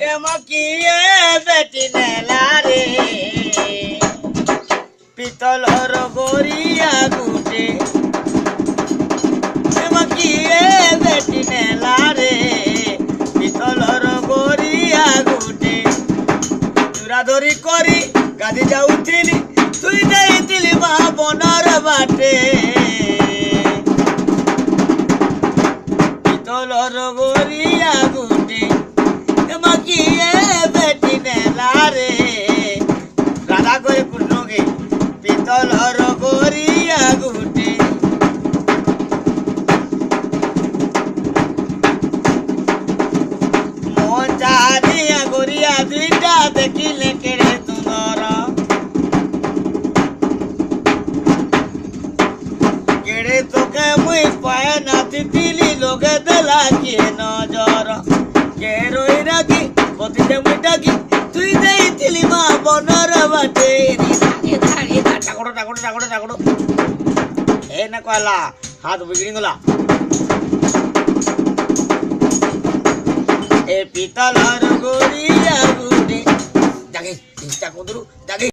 এমকিয়ে বেটি নেলা রে পিতলর গড়িয়া গুটে এমকিয়ে বেটি নেলা রে পিতলর গড়িয়া গুটে চুরাধরি করি গাদি যাউଥିଲି তুই ଦେଇଥିଲି মা বনর বাটে পিতলর গড়িয়া গুটে এমকিয়ে বেটি নেলা রে রাধা করে কৃষ্ণকে পিতলর গড়িয়া গুটে মঞ্চারিয়া গড়িয়া দুইটা দেখিলে কেড়ে সুন্দর কেড়ে তোকে মুই পায়ে নাচিଥିଲି লোকে দেলা কিয়ে নজর কে রই রাখি পতিতে মুই ডাকি তুই ଦେଇଥିଲି মা বনর বাটে ঠাকুর ঠাকুর ঠাকুর ঠাকুর এ না কয়লা হাত বিগড়ি গলা এ পিতলর গড়িয়া গুটে জাগে চিন্তা কদরু জাগে